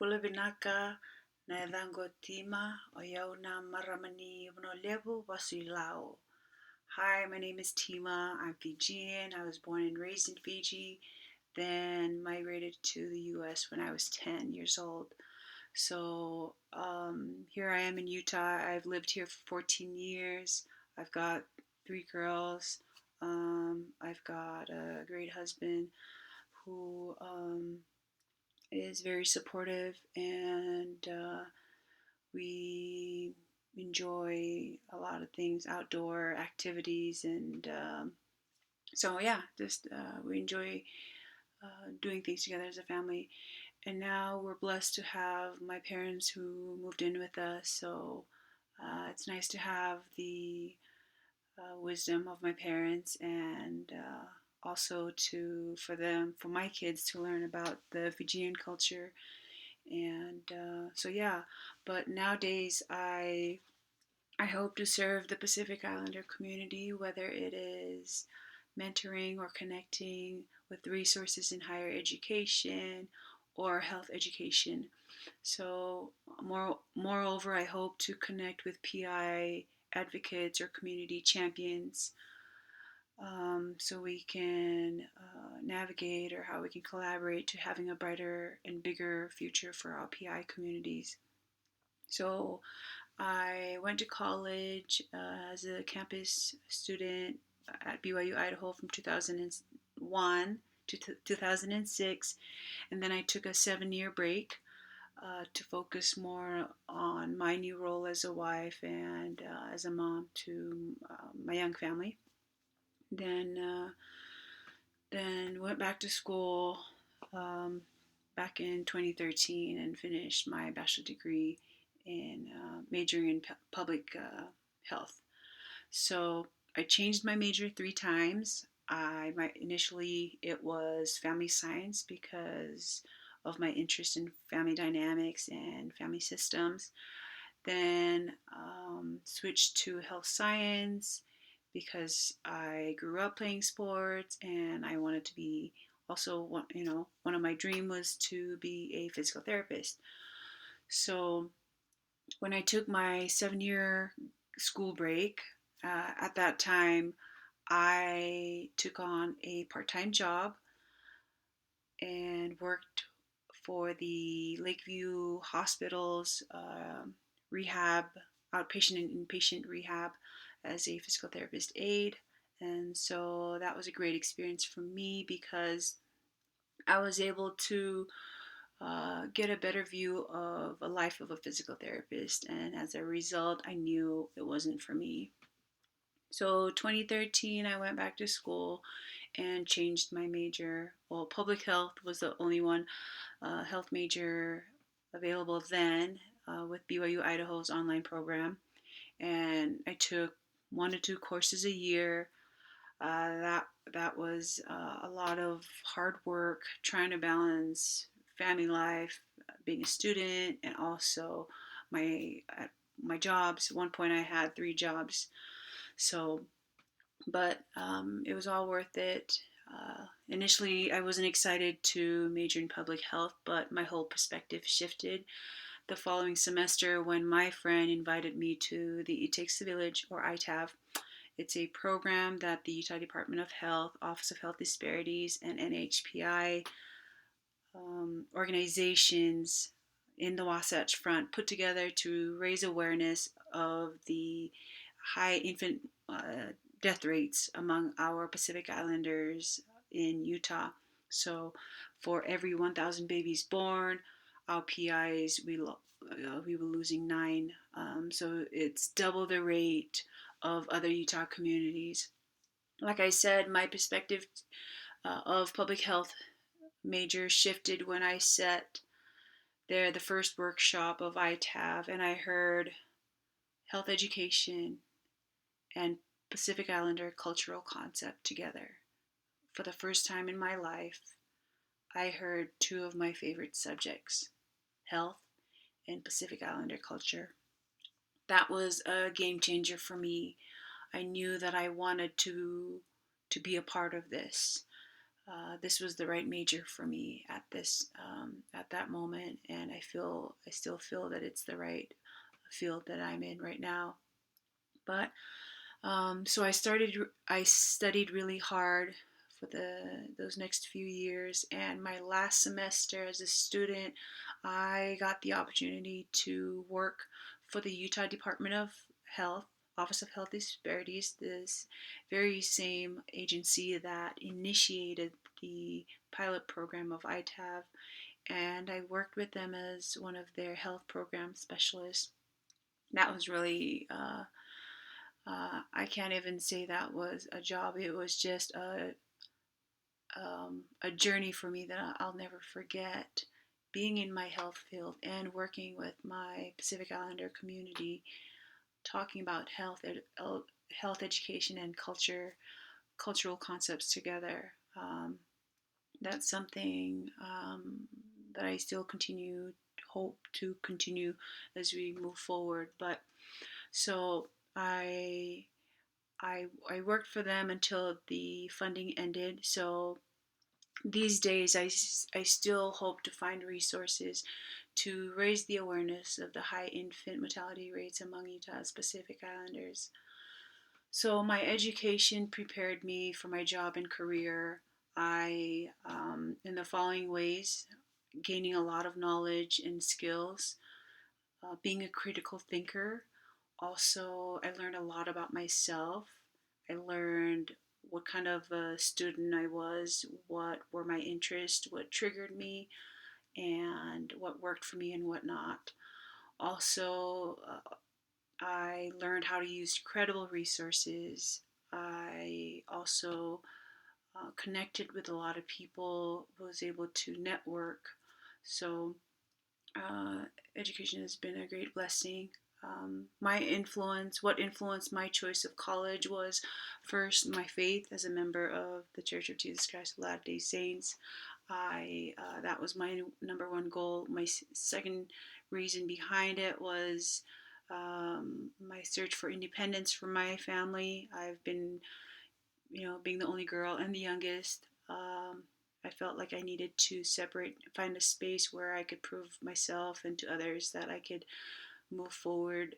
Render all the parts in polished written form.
Pulabinaka na edango Tima o na maramani lebu wasilao. Hi, my name is Tima. I'm Fijian. I was born and raised in Fiji, then migrated to the US when I was 10 years old. So here I am in Utah. I've lived here for 14 years. I've got 3 girls. I've got a great husband who is very supportive, and we enjoy a lot of things, outdoor activities, and so yeah, just we enjoy doing things together as a family. And now we're blessed to have my parents who moved in with us, so it's nice to have the wisdom of my parents, and also for my kids to learn about the Fijian culture. And so yeah, but nowadays I hope to serve the Pacific Islander community, whether it is mentoring or connecting with resources in higher education or health education. So moreover, I hope to connect with PI advocates or community champions, so we can navigate, or how we can collaborate to having a brighter and bigger future for our PI communities. So I went to college as a campus student at BYU Idaho from 2001 to 2006, and then I took a 7-year break to focus more on my new role as a wife and as a mom to my young family. Then went back to school um, back in 2013 and finished my bachelor degree in majoring in public health. So I changed my major 3 times. Initially it was family science because of my interest in family dynamics and family systems. Then switched to health science because I grew up playing sports and I wanted to be also one of my dreams was to be a physical therapist. So when I took my 7-year school break, at that time I took on a part-time job and worked for the Lakeview Hospital's rehab, outpatient and inpatient rehab, as a physical therapist aide. And so that was a great experience for me because I was able to get a better view of a life of a physical therapist. And as a result, I knew it wasn't for me. So 2013, I went back to school and changed my major. Well, public health was the only one health major available then with BYU Idaho's online program, and I took 1 to 2 courses a year. That was a lot of hard work trying to balance family life, being a student, and also my my jobs. At one point, I had 3 jobs, so but it was all worth it. Initially, I wasn't excited to major in public health, but my whole perspective shifted the following semester when my friend invited me to the It Takes a Village, or ITAV. It's a program that the Utah Department of Health, Office of Health Disparities, and NHPI organizations in the Wasatch Front put together to raise awareness of the high infant death rates among our Pacific Islanders in Utah. So, for every 1,000 babies born, our PIs we were losing 9. So it's double the rate of other Utah communities. Like I said, my perspective of public health major shifted when I sat there the first workshop of ITAV, and I heard health education and Pacific Islander cultural concept together. For the first time in my life, I heard 2 of my favorite subjects, health and Pacific Islander culture. That was a game changer for me. I knew that I wanted to be a part of this. this was the right major for me at that moment, and I still feel that it's the right field that I'm in right now. But so I studied really hard for those next few years, and my last semester as a student, I got the opportunity to work for the Utah Department of Health, Office of Health Disparities, this very same agency that initiated the pilot program of ITAV, and I worked with them as one of their health program specialists. That was really I can't even say that was a job. It was just a journey for me that I'll never forget. Being in my health field and working with my Pacific Islander community, talking about health education and cultural concepts together. That's something that I still hope to continue as we move forward. But so I worked for them until the funding ended. So these days, I still hope to find resources to raise the awareness of the high infant mortality rates among Utah's Pacific Islanders. So my education prepared me for my job and career. In the following ways, gaining a lot of knowledge and skills, being a critical thinker. Also, I learned a lot about myself. I learned what kind of a student I was, what were my interests, what triggered me, and what worked for me and what not. Also, I learned how to use credible resources. I also connected with a lot of people, was able to network. So, uh, education has been a great blessing. What influenced my choice of college was first my faith as a member of the Church of Jesus Christ of Latter-day Saints. That was my number one goal. My second reason behind it was my search for independence for my family. I've been, being the only girl and the youngest. I felt like I needed to find a space where I could prove myself and to others that I could move forward,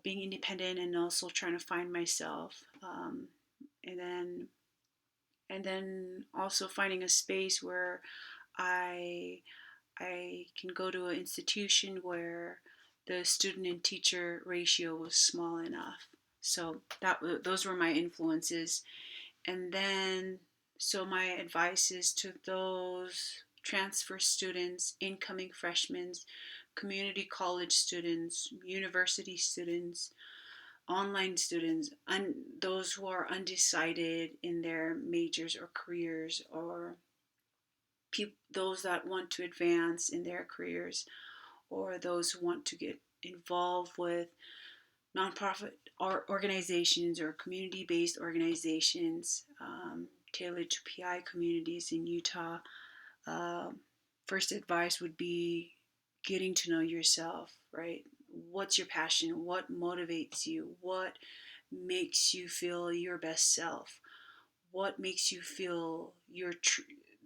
being independent and also trying to find myself. And then also finding a space where I I can go to an institution where the student and teacher ratio was small enough. So those were my influences. And then, so my advice is to those transfer students, incoming freshmen, community college students, university students, online students, and those who are undecided in their majors or careers, or those that want to advance in their careers, or those who want to get involved with nonprofit organizations or community-based organizations tailored to PI communities in Utah. Uh, First advice would be getting to know yourself, right? What's your passion? What motivates you? What makes you feel your best self? What makes you feel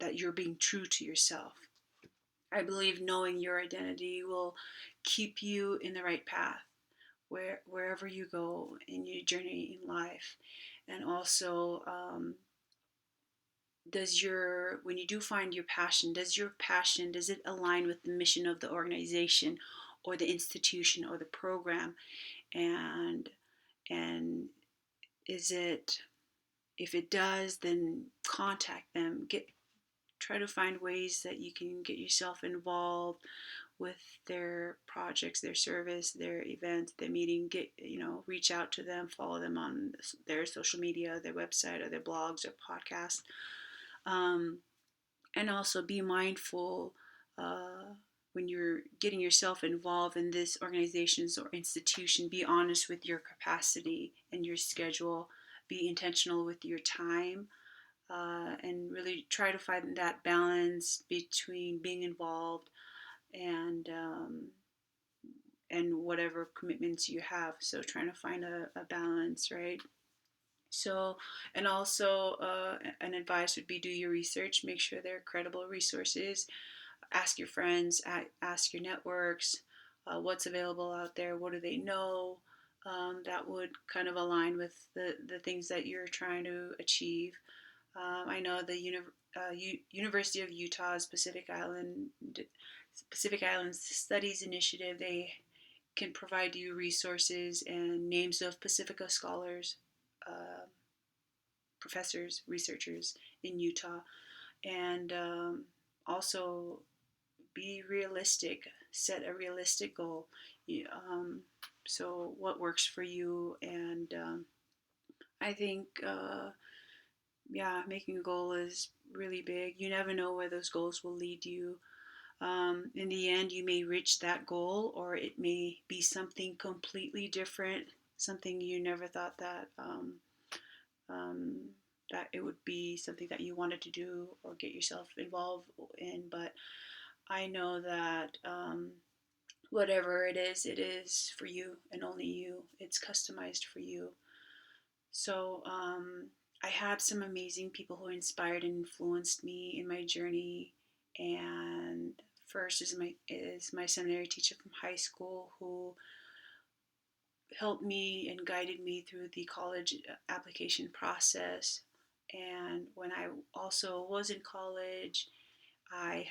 that you're being true to yourself? I believe knowing your identity will keep you in the right path wherever you go in your journey in life. And also, when you do find your passion, does it align with the mission of the organization or the institution or the program? And and is it if it does, then contact them. Try to find ways that you can get yourself involved with their projects, their service, their events, their meeting. Reach out to them, follow them on their social media, their website, or their blogs or podcasts. And also be mindful when you're getting yourself involved in this organizations or institution. Be honest with your capacity and your schedule. Be intentional with your time, and really try to find that balance between being involved and whatever commitments you have. So trying to find a balance, right? So, and also an advice would be do your research, make sure they're credible resources, ask your friends, ask your networks, what's available out there, what do they know, that would kind of align with the things that you're trying to achieve. I know the University of Utah's Pacific Islands Studies Initiative, they can provide you resources and names of Pacifica scholars, uh, professors, researchers in Utah, and also be realistic. Set a realistic goal. Um, so what works for you, and I think yeah, making a goal is really big. You never know where those goals will lead you. In the end, you may reach that goal, or it may be something completely different, something you never thought um, that it would be something that you wanted to do or get yourself involved in. But I know that whatever it is for you and only you. It's customized for you. So I had some amazing people who inspired and influenced me in my journey. And first is my seminary teacher from high school who helped me and guided me through the college application process. And when I also was in college, I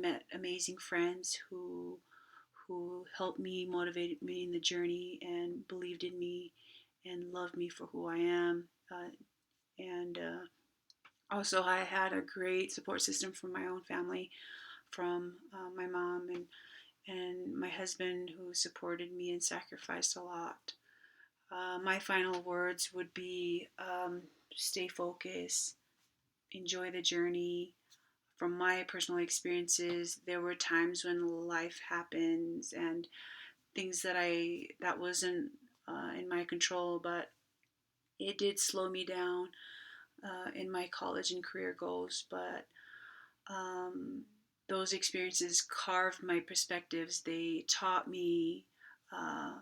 met amazing friends who helped me, motivated me in the journey, and believed in me and loved me for who I am. And Also, I had a great support system from my own family, from my mom and my husband, who supported me and sacrificed a lot. My final words would be stay focused, enjoy the journey. From my personal experiences, there were times when life happens and things that wasn't in my control, but it did slow me down in my college and career goals. But um, those experiences carved my perspectives. They taught me uh,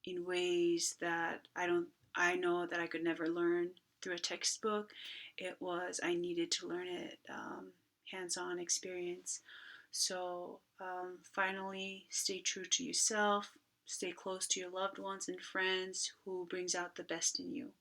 in ways that I know that I could never learn through a textbook. I needed to learn it hands-on experience. So finally, stay true to yourself, stay close to your loved ones and friends who brings out the best in you.